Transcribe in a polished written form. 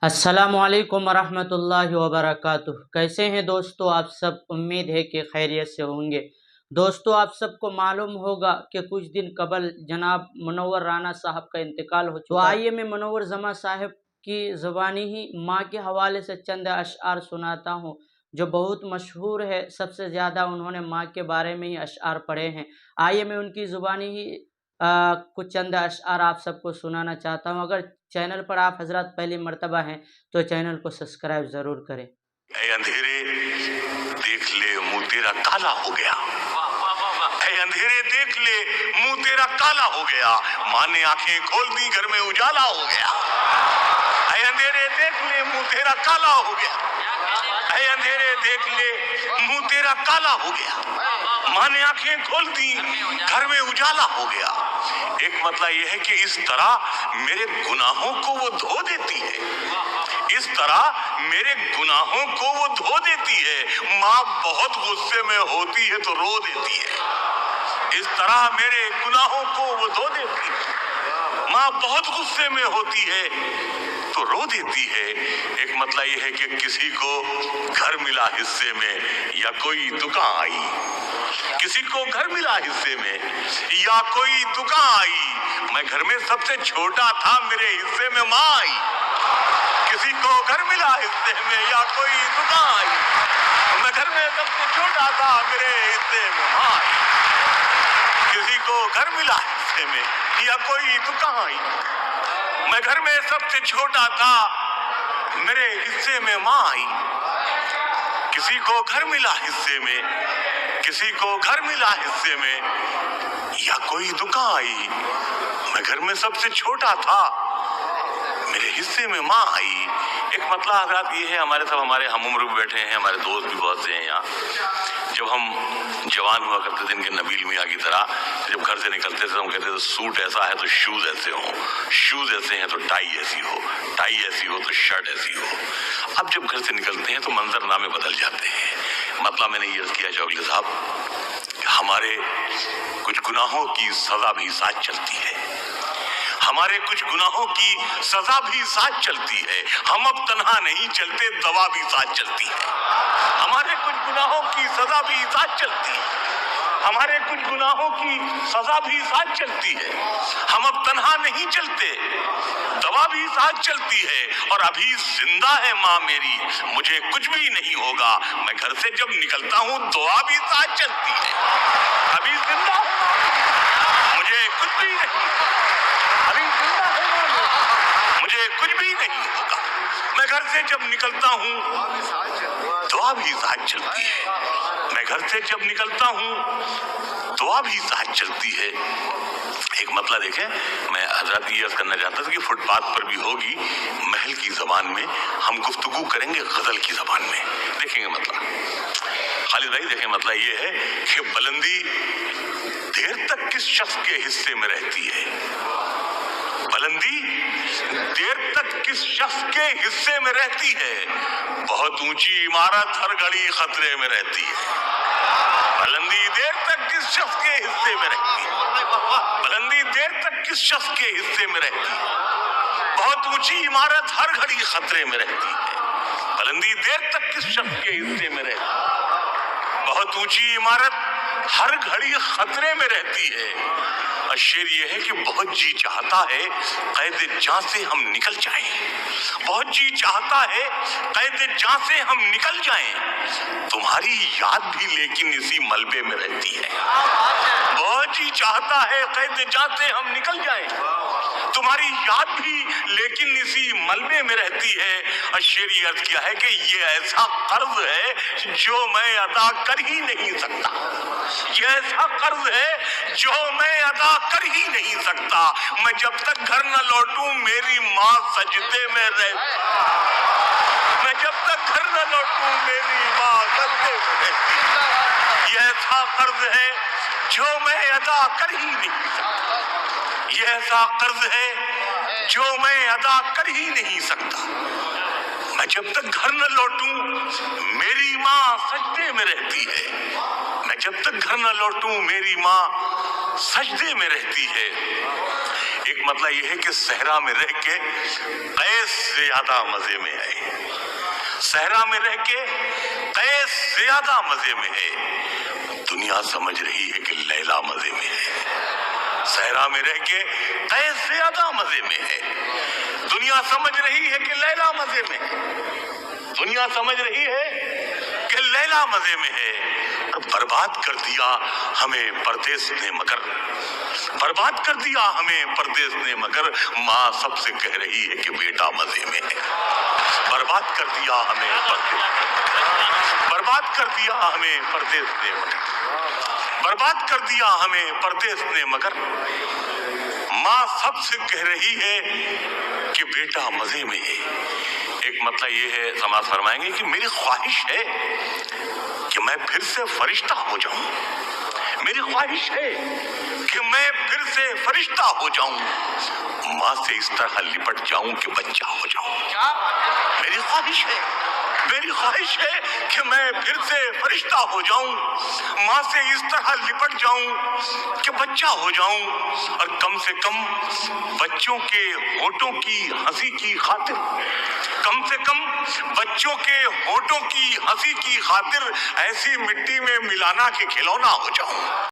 अस्सलामुअलैकुम वरहमतुल्लाहि वबरकातुह। कैसे हैं दोस्तों आप सब? उम्मीद है कि खैरियत से होंगे। दोस्तों, आप सबको मालूम होगा कि कुछ दिन कबल जनाब मुनव्वर राना साहब का इंतकाल हो चुका। तो आइए मैं मुनव्वर जमा साहब की ज़बानी ही माँ के हवाले से चंद अशआर सुनाता हूँ जो बहुत मशहूर है। सबसे ज़्यादा उन्होंने माँ के बारे में ही अशआर पढ़े हैं। आइए मैं उनकी ज़ुबानी ही कुछ चंद अशआर आप सबको सुनाना चाहता हूँ। अगर चैनल पर आप हजरत पहली मर्तबा हैं तो चैनल को सब्सक्राइब जरूर करें। ऐ अंधेरे देख ले मुंह तेरा काला हो गया। ऐ अंधेरे देख ले मुंह तेरा काला हो गया। माँ ने आंखें खोल दी, घर में उजाला हो गया। ऐ अंधेरे देख ले मुंह तेरा काला हो गया। ऐ अंधेरे देख ले मुंह तेरा काला हो गया। माँ ने आंखें खोल दी, घर में उजाला हो गया। एक मतलब यह है कि इस तरह मेरे गुनाहों को वो धो देती है। इस तरह मेरे गुनाहों को वो धो देती है। माँ बहुत गुस्से में होती है तो रो देती है। इस तरह मेरे गुनाहों को वो धो देती है। माँ बहुत गुस्से में होती है तो रो देती है। एक मतलब यह है कि किसी को घर मिला हिस्से में या कोई दुकान आई, किसी को घर मिला हिस्से में या कोई दुकान आई। मैं घर में सबसे छोटा था, मेरे हिस्से में माँ आई। किसी को घर मिला हिस्से में या कोई दुकान आई। मैं घर में सबसे छोटा था, मेरे हिस्से में माँ आई। किसी को घर मिला हिस्से में या कोई दुकान आई। मैं घर में सबसे छोटा था, मेरे हिस्से में माँ आई। किसी को घर मिला हिस्से में, किसी को घर मिला हिस्से में या कोई दुकान आई। मैं घर में सबसे छोटा था, मेरे हिस्से में माँ आई। एक मतलब हज़रात ये है, हमारे सब हमारे हम उम्र भी बैठे हैं, हमारे दोस्त भी बहुत से हैं यहाँ। जब हम जवान हुआ करते थे इनके नबील मियाँ की तरह, जब घर से निकलते थे हम कहते थे सूट ऐसा है तो शूज़ ऐसे हों, शूज़ ऐसे हैं तो टाई ऐसी हो, टाई ऐसी हो तो शर्ट ऐसी हो। अब जब घर से निकलते हैं तो मंजरनामे बदल जाते हैं। मतलब मैंने ये अर्ज़ किया चौधरी साहब, हमारे कुछ गुनाहों की सज़ा भी साथ चलती है। हमारे कुछ गुनाहों की सजा भी साथ चलती है। हम अब तन्हा नहीं चलते, दवा भी साथ चलती है। हमारे कुछ गुनाहों की सजा भी साथ चलती है। हमारे कुछ गुनाहों की सजा भी साथ चलती है। हम अब तन्हा नहीं चलते, दवा भी साथ चलती है। और अभी जिंदा है माँ मेरी, मुझे कुछ भी नहीं होगा। मैं घर से जब निकलता हूँ दुआ भी साथ चलती है। अभी जिंदा है, मुझे कुछ भी नहीं, अभी जिंदा है, मुझे कुछ भी नहीं होगा। मैं घर से जब निकलता हूँ दुआ भी साथ चलती है। मैं घर से जब निकलता हूँ दुआ भी साथ चलती है। एक मतलब देखें, मैं हज़रत ये अर्ज़ करना चाहता था कि फुटपाथ पर भी होगी महल की ज़बान में, हम गुफ्तगू करेंगे गज़ल की ज़बान में। देखेंगे मतलब खालिद भाई, देखें मतलब ये है कि बुलंदी देर तक किस शख्स के हिस्से में रहती है। बुलंदी देर तक किस शख्स के हिस्से में रहती है। बहुत ऊंची इमारत हर घड़ी खतरे में रहती है। बुलंदी देर तक किस शख्स के हिस्से में रहती है। बुलंदी देर तक किस शख्स के हिस्से में रहती है। बहुत ऊंची इमारत हर घड़ी खतरे में रहती है। बुलंदी देर तक किस शख्स के हिस्से में रहती है। बहुत ऊंची इमारत हर घड़ी खतरे में रहती है। शेर ये है कि बहुत जी चाहता है कैद जां से हम निकल जाएं। बहुत जी चाहता है कैद जां से हम निकल जाएं। तुम्हारी याद भी लेकिन इसी मलबे में रहती है। बहुत जी चाहता है कैद जां से हम निकल जाएं। तुम्हारी याद भी लेकिन इसी मलबे में रहती है। शेर ये अर्ज किया है कि ये ऐसा कर्ज है जो मैं अदा कर ही नहीं सकता। ये ऐसा कर्ज है जो मैं अदा कर ही नहीं सकता। मैं जब तक घर न लौटूं मेरी माँ सजदे में रहती। मैं जब तक घर न लौटूं मेरी माँ सजदे में रहती। ये ऐसा कर्ज है जो मैं अदा कर ही नहीं सकता। ये ऐसा कर्ज है जो मैं अदा कर ही नहीं सकता। मैं जब तक घर न लौटूं मेरी माँ सजदे में रहती है। मैं जब तक घर न लौटूं मेरी माँ सजदे में रहती है। एक मतलब यह है कि सहरा में रह के कैस ज्यादा मजे में है। सहरा में रह के कैस ज्यादा मजे में है। दुनिया समझ रही है कि लैला मजे में है। सहरा में रह के कैस ज्यादा मजे में है। दुनिया समझ रही है कि लैला मजे में है। दुनिया समझ रही है कि लैला मजे में है। बर्बाद कर दिया हमें परदेस ने मगर, बर्बाद कर दिया हमें परदेस ने मगर, माँ सबसे कह रही है कि बेटा मजे में है। बर्बाद कर दिया हमें परदेस, बर्बाद कर दिया हमें परदेस ने मगर, बर्बाद कर दिया हमें परदेस ने मगर, माँ सबसे कह रही है कि बेटा मजे में है। एक मतलब ये है, समाज फरमाएंगे कि मेरी ख्वाहिश है कि मैं फिर से फरिश्ता हो जाऊं। मेरी ख्वाहिश है कि मैं फिर से फरिश्ता हो जाऊं, माँ से इस तरह लिपट जाऊं कि बच्चा हो जाऊं। मेरी ख्वाहिश है, मेरी ख्वाहिश है कि मैं फिर से फरिश्ता हो जाऊं, माँ से इस तरह लिपट जाऊं कि बच्चा हो जाऊं, और कम से कम बच्चों के होठों की हंसी की खातिर, कम से कम बच्चों के होठों की हंसी की खातिर ऐसी मिट्टी में मिलाना के खिलौना हो जाऊं।